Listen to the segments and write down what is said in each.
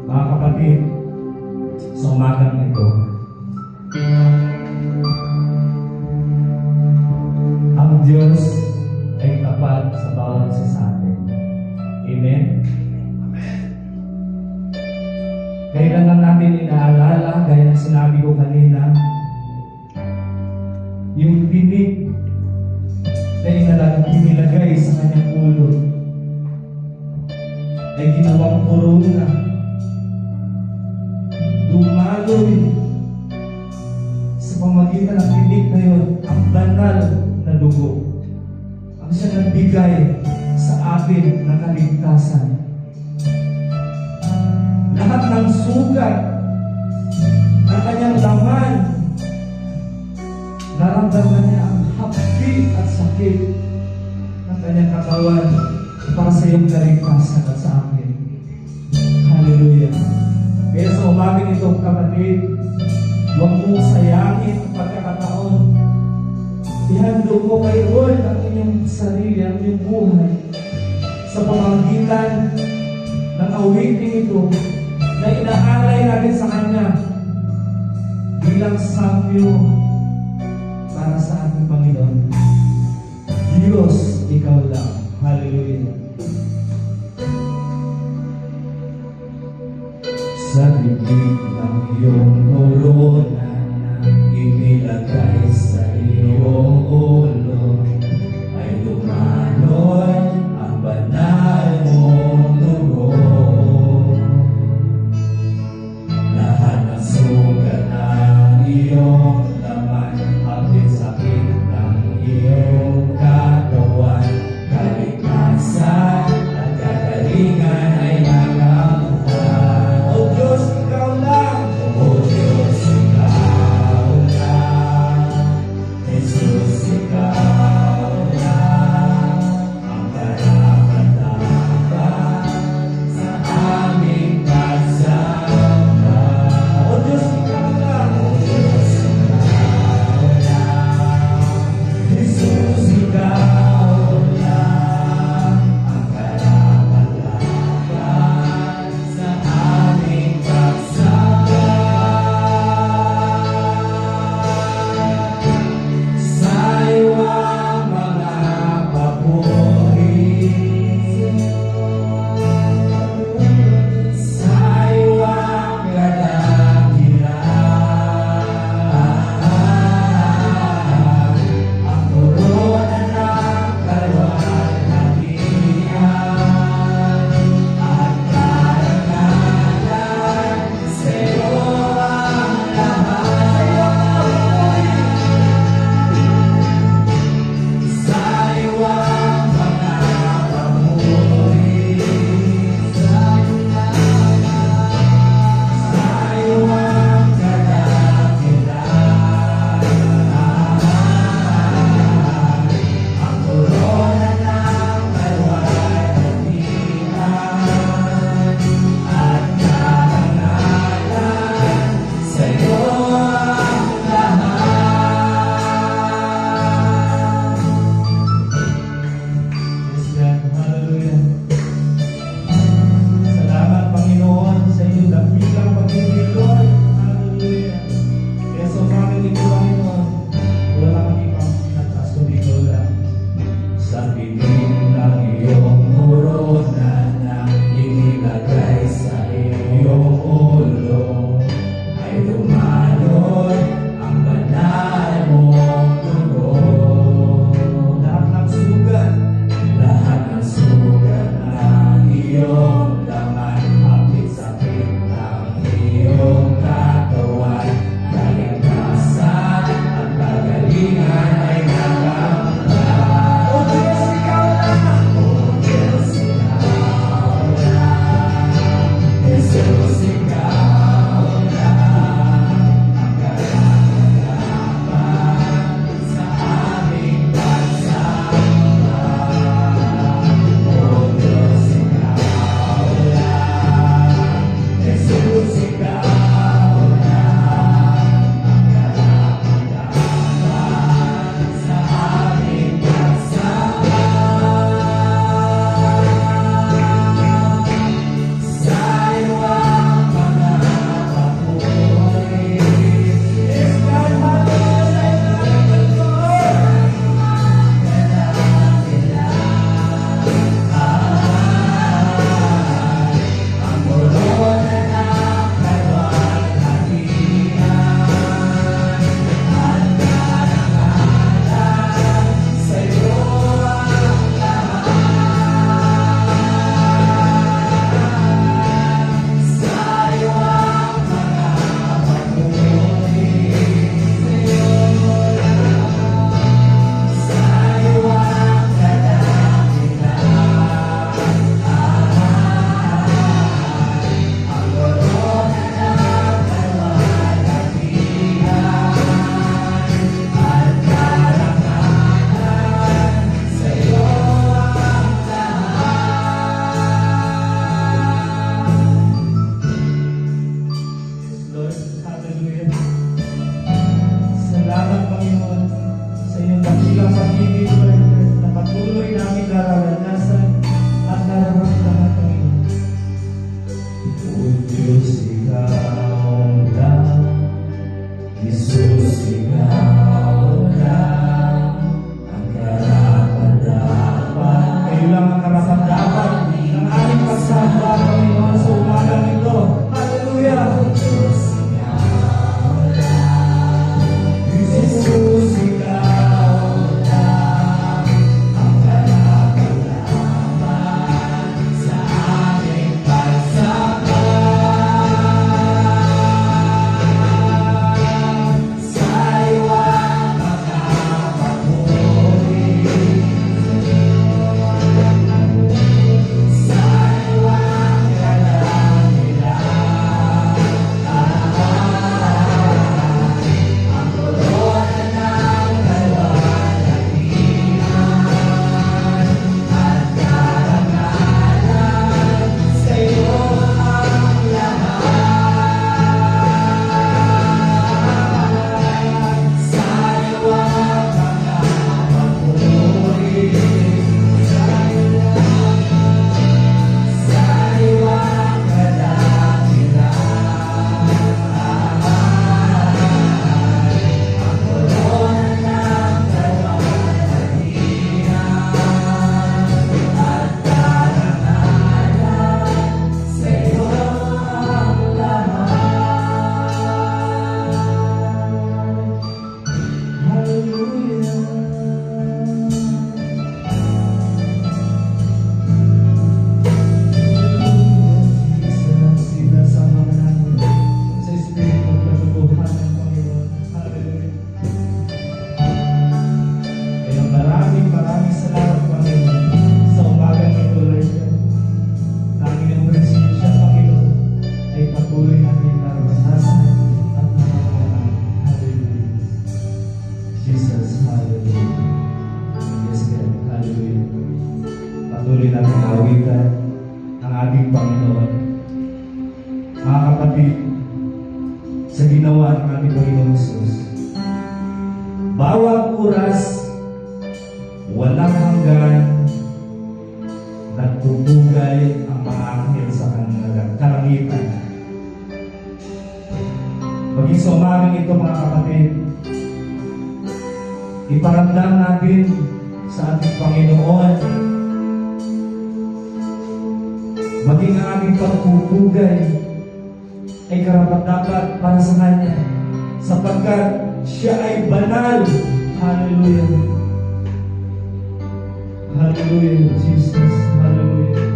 Mga kapatid, sa umagang ito, ang Diyos ay tapat sa bawat isa sa atin. Amen? Amen. Kailangan natin inaalala, gaya ng sinabi ko kanina, yung tinig na inilagay sa kanyang ulo ay ginawang korona. Dumaloy sa pamagitan ng tinig na yun ang banal na dugo. Ang siya nagbigay sa atin ng kaligtasan. Lahat ng sugat ng kanyang laman, naramdaman niya ang hapdi at sakit ng kanyang katawan para sa iyong kaligtasan at sa akin. Hallelujah. Kaya sa umagang ito, kapatid, huwag mong sayangin ang pagkakataon. Ihandog mo kay Lord ang inyong sarili, ang inyong buhay sa pamamagitan ng awiting ito na inaalay natin sa Kanya bilang samyo para sa ating Panginoon. Diyos, Ikaw lang. Hallelujah. Sa bibig ng iyong korona na inilagay sa iyong ulo ay lumanoy ang banal mong dugo. Lahat ng sugat ng iyong laman, hapdin sakit ng iyong katawan, kaligtasan at kagalingan ay nakamutan. O Diyos, Ikaw lang! O Diyos, Ikaw lang! Jesus, Ikaw lang! Ang karapat-dapat sa aming pagsamba. O Diyos, Ikaw lang! O Diyos, Ikaw lang! Jesus, Ikaw lang! Ang karapat-dapat sa aming pagsamba. Sa'yo ang mga papuri, sa'yo ang kadakilaan, ang korona ng kalwalhatian at karangalan. Sa'yo ang lahat. Sa'yo ang mga papuri, sa'yo ang kadakilaan, ang korona ng kalwalhatian at karangalan. Sa'yo ang lahat. Yes, God. Hallelujah. Salamat, Panginoon, sa iyong dakilang pag-ibig, Lord. Hallelujah. Kaya sa umagang ito, Panginoon, wala kami pang pinataas kundi Ikaw lang. Sa bibig ng iyong korona na inilagay sa iyong ulo ay lumanoy ang banal mong dugo. Lahat ng sugat ng iyong laman, hapdin sakit ng iyong katawan, kaligtasan at kagalingan ay nakamutan. O Diyos, Ikaw lang! O Diyos, Ikaw lang! Jesus, Ikaw lang! Ang karapat-dapat sa aming pagsamba. O Diyos, Ikaw lang! Jesus, Ikaw lang! Ang karapat-dapat sa aming pagsamba. Sa'yo ang mga kapatid, sa ginawa ng ating Panginoon Jesus. Bawat oras, walang hanggan, nagtutugay ang mga anghel sa kalangitan. Maging sa umaming ito, mga kapatid, iparamdam natin sa ating Panginoon, maging ang ating pagtutugay ay karapat-dapat para sa Kanya, sapagkat Siya ay banal. Hallelujah. Hallelujah, Jesus. Hallelujah.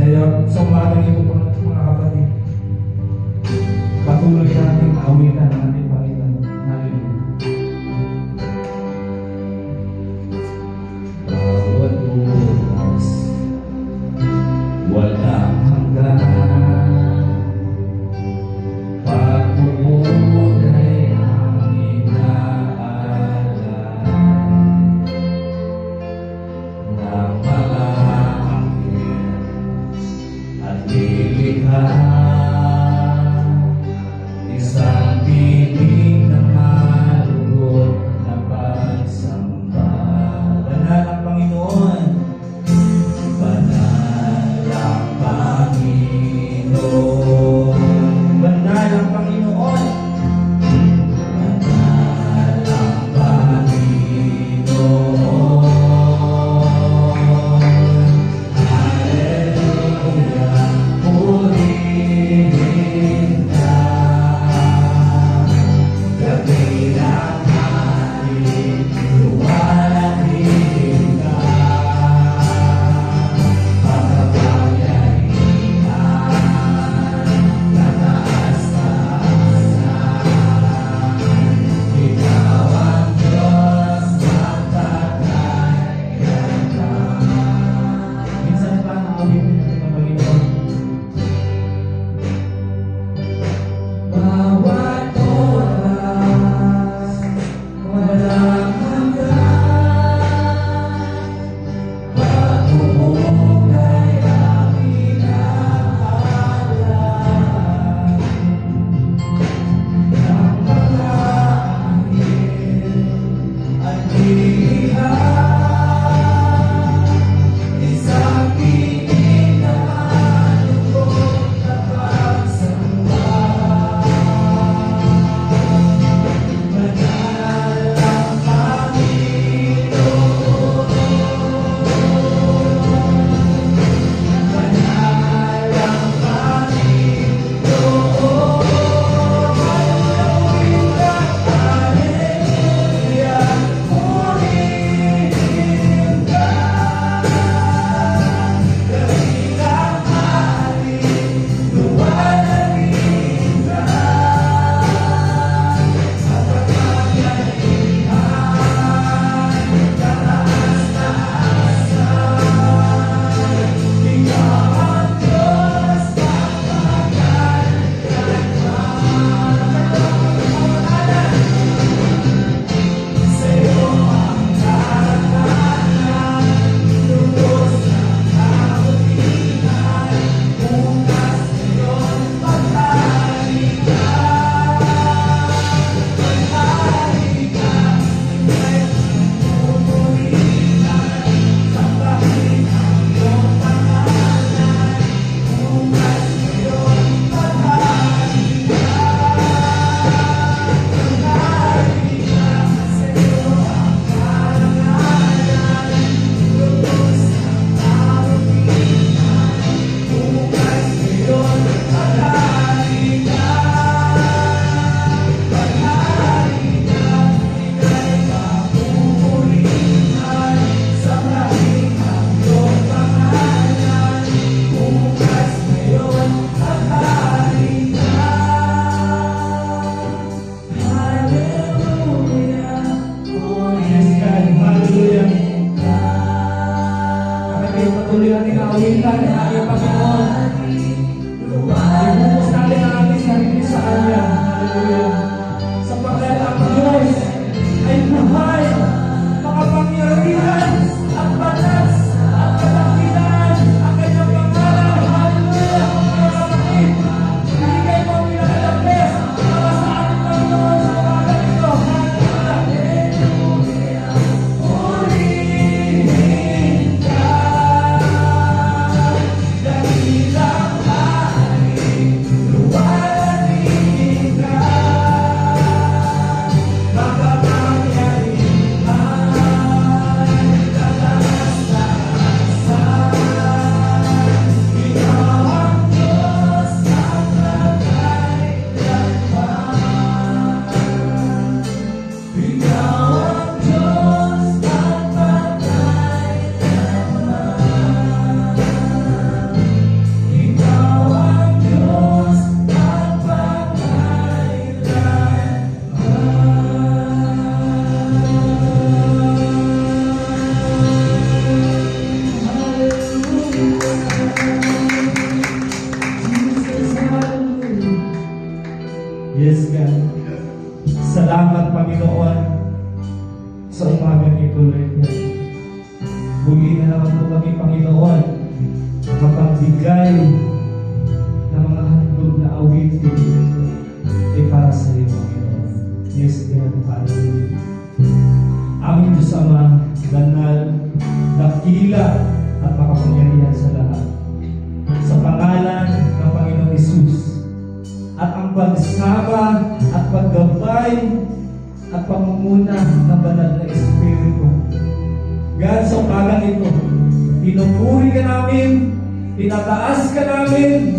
Kaya sa umagang ito, mga kapatid, patuloy natin awitan ang ating Panginoon. Hallelujah. Bawat oras, walang hanggan, pagmumulay ang inaalam ng mga anghel at lilikha. Isang tinig na malugod na pagsamba. Banal ang Panginoon. Banal ang Panginoon. Banal ang Panginoon. Banal ang Panginoon. Hallelujah. Purihin Panginoon, sa umagang ito, Lord. Muli na naman po kami, Panginoon, makapagbigay ng mga handog na awitin ay para sa iyo, Panginoon. Yes, God, hallelujah. Aming Diyos Ama, banal, dakila, at makapangyarihan sa lahat. Sa pangalan ng Panginoong Hesus, at ang pagsama at paggabay at pamumuna ng banal na Espiritu. God, sa umagang ito, pinupuri ka namin, tinataas ka namin.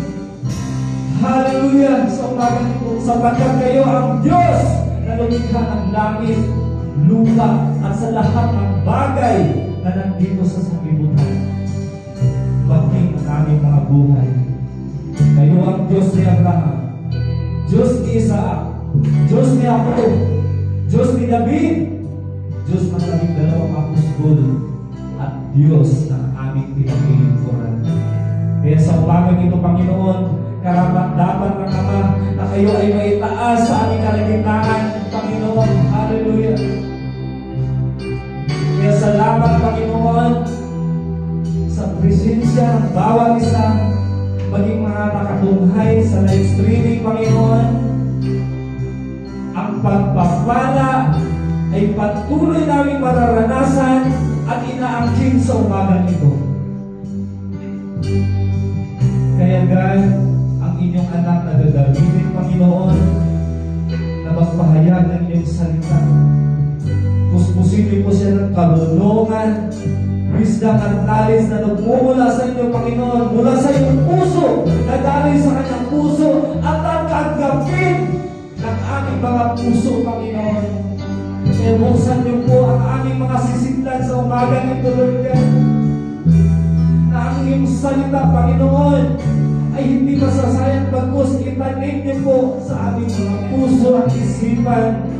Hallelujah! Sa umagang ito, sapagkat kayo ang Diyos na lumikha ng langit, lupa, at sa lahat ng bagay na nandito sa sanlibutan. Maging ang aming mga buhay. Kayo ang Diyos ni Abraham, Diyos ni Isaac, Diyos ni Jacob, Diyos ni David, Diyos ng 12 apostol, at Diyos ng aming pinagilingkuran. Kaya sa umagang ito, Panginoon, karapat-dapat ng Ama na kayo ay maitaas sa aming kalagitnaan, Panginoon. Hallelujah! Kaya salamat, Panginoon, sa presensya ng bawat isa, maging mga nakatunghay sa live streaming, Panginoon. Ang pagpapala ay patuloy namin mararanasan at inaangkin sa umagang ito. Kaya God, ang inyong anak na gagamitin, Panginoon, na magpahayag ng inyong salita. Puspusin niyo po siya ng karunungan, wisdom at knowledge na nagmumula sa inyo, Panginoon, mula sa inyong puso, nagaling sa kanyang puso, at ang kagapin ng aming mga puso, Panginoon. Buksan niyo po ang aming mga sisidlan sa umaga nito, Lord God, na ang iyong salita, Panginoon, ay hindi masasayang, bagkus itanim niyo po sa aming mga puso at isipan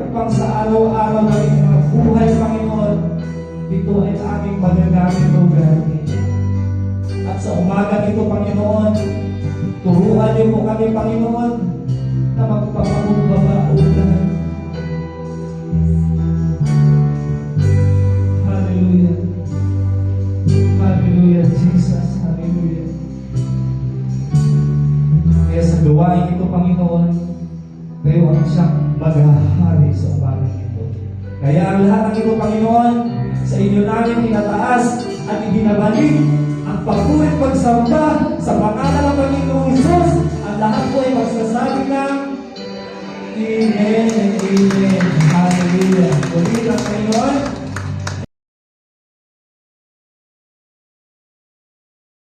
kapag sa araw-araw ng aming mga buhay, Panginoon. Ito ay aming magagamit, O God. At sa umaga nito, Panginoon, turuan niyo po kami, Panginoon, na magpapakumbaba, O God. Hallelujah. Hallelujah, Jesus. Hallelujah. Kaya sa gawain ito, Panginoon, kayo ang siyang maghahari sa umaga ito. Kaya ang lahat ng ito, Panginoon, sa inyo namin tinataas at ibinabalik ang pagpurit pagsamba sa pangalan ng Panginoong Hesus. Ang lahat po ay magsasabi ng Amen and Amen. Hallelujah. Ulit ang Panginoon.